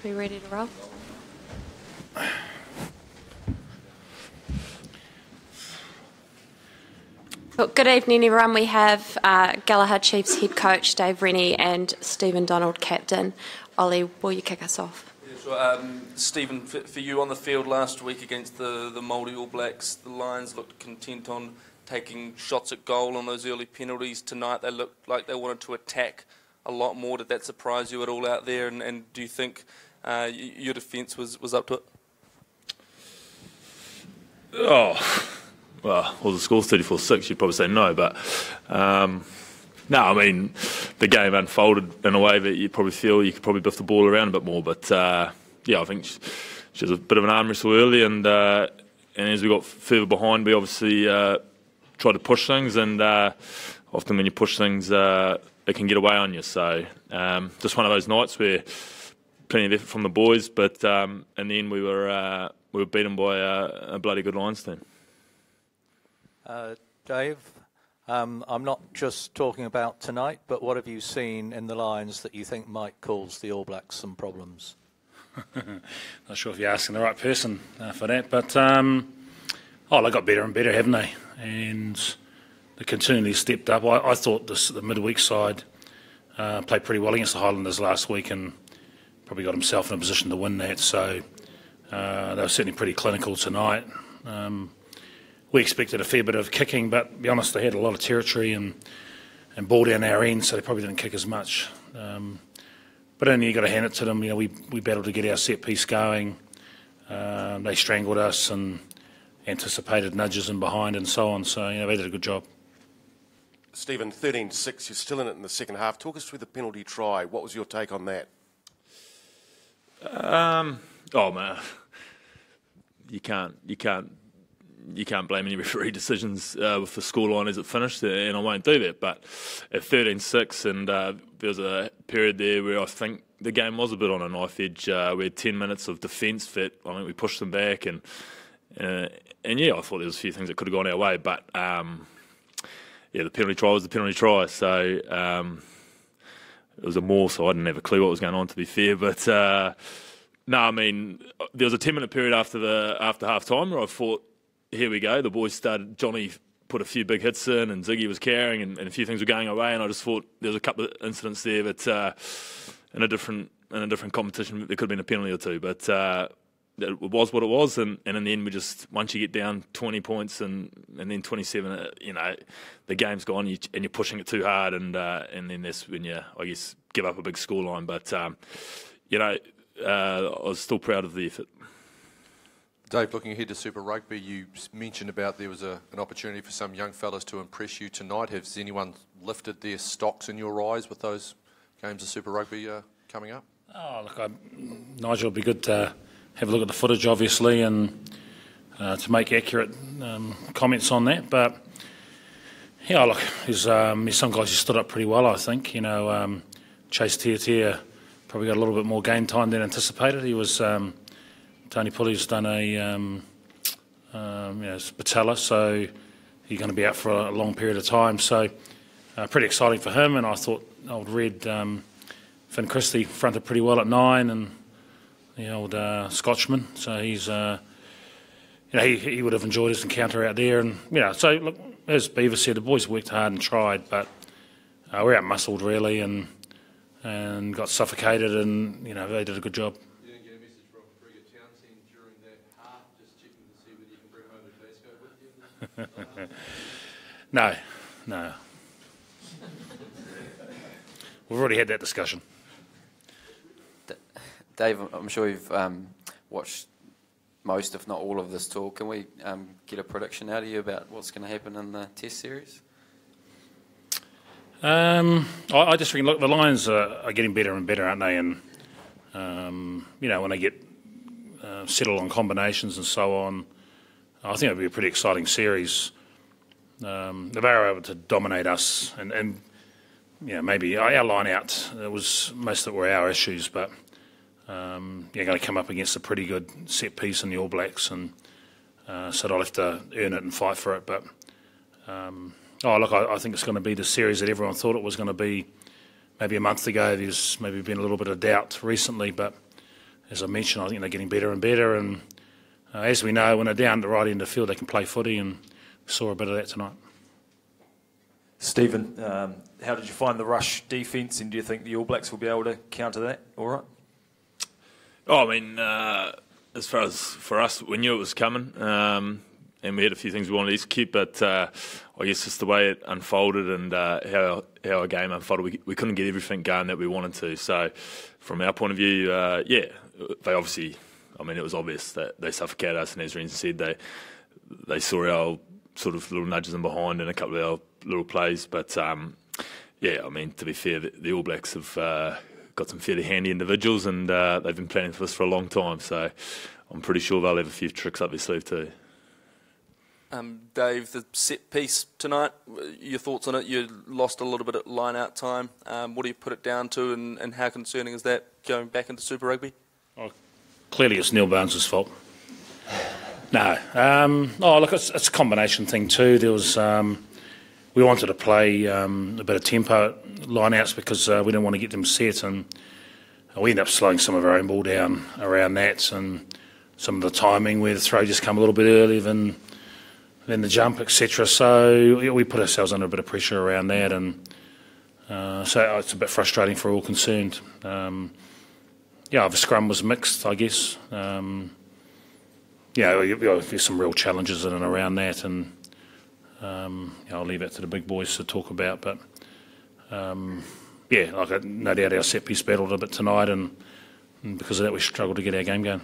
We ready to roll? Well, good evening, everyone. We have Galahad Chiefs head coach Dave Rennie and Stephen Donald, captain. Ollie, will you kick us off? Yeah, sure. Stephen, for you on the field last week against the Māori All Blacks, the Lions looked content on taking shots at goal on those early penalties. Tonight they looked like they wanted to attack a lot more. Did that surprise you at all out there? And do you think your defence was up to it? Oh, well, the score's 34-6, you'd probably say no, but no, I mean, the game unfolded in a way that you probably feel you could probably biff the ball around a bit more, but yeah, I think she was a bit of an arm wrestle early, and as we got further behind, we obviously tried to push things, and often when you push things, it can get away on you, so just one of those nights where plenty of effort from the boys, but in the end we were beaten by a bloody good Lions team. Dave, I'm not just talking about tonight, but what have you seen in the Lions that you think might cause the All Blacks some problems? Not sure if you're asking the right person for that, but they got better and better, haven't they? And they continually stepped up. I thought the midweek side played pretty well against the Highlanders last week and probably got himself in a position to win that, so they were certainly pretty clinical tonight. We expected a fair bit of kicking, but to be honest, they had a lot of territory and ball down our end, so they probably didn't kick as much. But only you got to hand it to them. You know, we battled to get our set piece going. They strangled us and anticipated nudges in behind and so on. So they did a good job. Stephen, 13-6, you're still in it in the second half. Talk us through the penalty try. What was your take on that? Oh man, you can't blame any referee decisions with the scoreline as it finished, and I won't do that. But at 13-6, and there was a period there where I think the game was a bit on a knife edge. We had 10 minutes of defence that I think we pushed them back, and yeah, I thought there was a few things that could have gone our way. But yeah, the penalty try was the penalty try, so it was a maul, so I didn't have a clue what was going on, to be fair. But no, I mean, there was a 10-minute period after half time where I thought, here we go, the boys started, Johnny put a few big hits in and Ziggy was carrying and a few things were going away, and I just thought there was a couple of incidents there that in a different competition there could have been a penalty or two, but it was what it was, and in the end we just, once you get down 20 points and then 27, the game's gone and you're pushing it too hard, and then that's when you, I guess, give up a big scoreline, but I was still proud of the effort. Dave, looking ahead to Super Rugby, you mentioned about there was an opportunity for some young fellas to impress you tonight. Has anyone lifted their stocks in your eyes with those games of Super Rugby coming up? Oh, look, Nigel, it'd be good to have a look at the footage, obviously, and to make accurate comments on that. But yeah, look, there's some guys who stood up pretty well, I think. Chase Tiatia probably got a little bit more game time than anticipated. He was Tony Pulley's done a patella, so he's going to be out for a long period of time. So pretty exciting for him. And I thought old Red Finn Christie fronted pretty well at 9, and the old Scotchman. So he's he would have enjoyed his encounter out there. And so look, as Beaver said, the boys worked hard and tried, but we're out muscled really and got suffocated, and they did a good job. No. We've already had that discussion. Dave, I'm sure you've watched most, if not all, of this talk. Can we get a prediction out of you about what's going to happen in the Test series? I just think, look, the Lions are getting better and better, aren't they? And when they get settled on combinations and so on, I think it'll be a pretty exciting series. If they were able to dominate us, and maybe our line out, most of it were our issues, but you're going to come up against a pretty good set piece in the All Blacks, and so they'll have to earn it and fight for it. But I think it's going to be the series that everyone thought it was going to be maybe a month ago. There's maybe been a little bit of doubt recently, but as I mentioned, I think they're getting better and better. And as we know, when they're down the right end of the field, they can play footy, and we saw a bit of that tonight. Stephen, how did you find the rush defence, and do you think the All Blacks will be able to counter that all right? Oh, I mean, as far as for us, we knew it was coming, and we had a few things we wanted to execute, but I guess just the way it unfolded and how our game unfolded, we couldn't get everything going that we wanted to. So from our point of view, they obviously, I mean, it was obvious that they suffocated us, and as Rennie said, they saw our sort of little nudges in behind and a couple of our little plays. But, I mean, to be fair, the All Blacks have got some fairly handy individuals, and they've been planning for this for a long time. So I'm pretty sure they'll have a few tricks up their sleeve too. Dave, the set piece tonight, your thoughts on it? You lost a little bit at line-out time. What do you put it down to, and how concerning is that going back into Super Rugby? Oh, clearly it's Neil Barnes' fault. No. Look, it's a combination thing too. There was we wanted to play a bit of tempo at line-outs because we didn't want to get them set, and we ended up slowing some of our own ball down around that, and some of the timing where the throw just come a little bit earlier than the jump, etc. So we put ourselves under a bit of pressure around that, and so it's a bit frustrating for all concerned. The scrum was mixed, I guess. There's some real challenges in and around that, and I'll leave that to the big boys to talk about. But no doubt our set piece battled a bit tonight, and because of that we struggled to get our game going.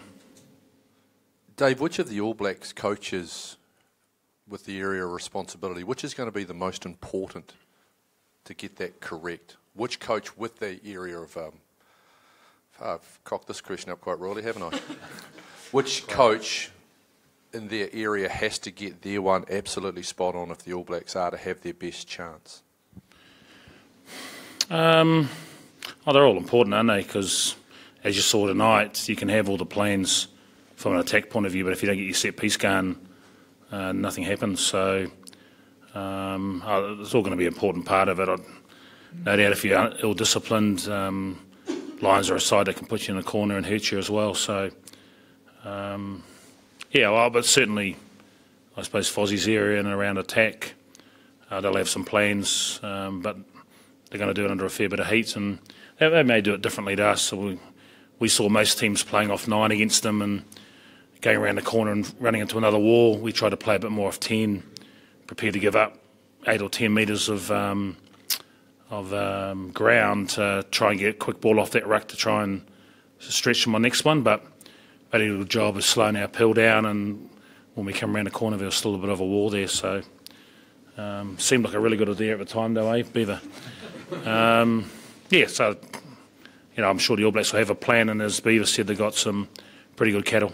Dave, which of the All Blacks coaches with the area of responsibility, which is going to be the most important to get that correct? Which coach with the area of... I've cocked this question up quite royally, haven't I? Which coach in their area has to get their one absolutely spot on if the All Blacks are to have their best chance? They're all important, aren't they? Because as you saw tonight, you can have all the plans from an attack point of view, but if you don't get your set piece going, nothing happens. So it's all going to be an important part of it. No doubt if you're ill-disciplined, Lions are a side that can put you in a corner and hurt you as well. So, but certainly, I suppose Fozzie's area and around attack, they'll have some plans, but they're going to do it under a fair bit of heat, and they may do it differently to us. So we saw most teams playing off 9 against them and going around the corner and running into another wall. We tried to play a bit more off 10, prepared to give up 8 or 10 metres of ground to try and get a quick ball off that ruck to try and stretch them on next one. But they did a good job of slowing our pill down, and when we come around the corner there was still a bit of a wall there. So seemed like a really good idea at the time though, Beaver? I'm sure the All Blacks will have a plan, and as Beaver said, they've got some pretty good cattle.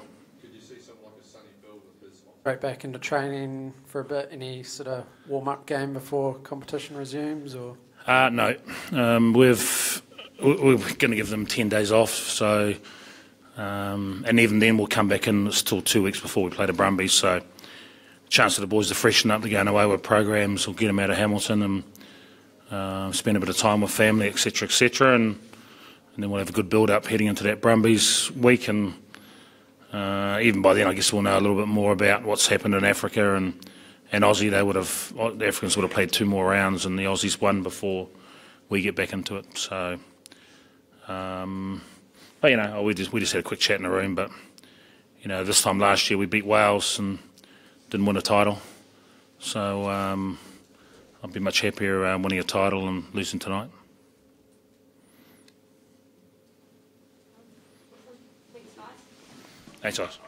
Straight back into training for a bit? Any sort of warm-up game before competition resumes, or? No. We're going to give them 10 days off, so and even then we'll come back in. It's still 2 weeks before we play the Brumbies, so chance for the boys to freshen up. They're going away with programs. We'll get them out of Hamilton and spend a bit of time with family, etc., and then we'll have a good build-up heading into that Brumbies week, and even by then I guess we'll know a little bit more about what's happened in Africa and Aussie. The Africans would have played 2 more rounds, and the Aussies won before we get back into it. So, we just had a quick chat in the room. But this time last year we beat Wales and didn't win a title. So I'd be much happier winning a title and losing tonight. Thanks, guys.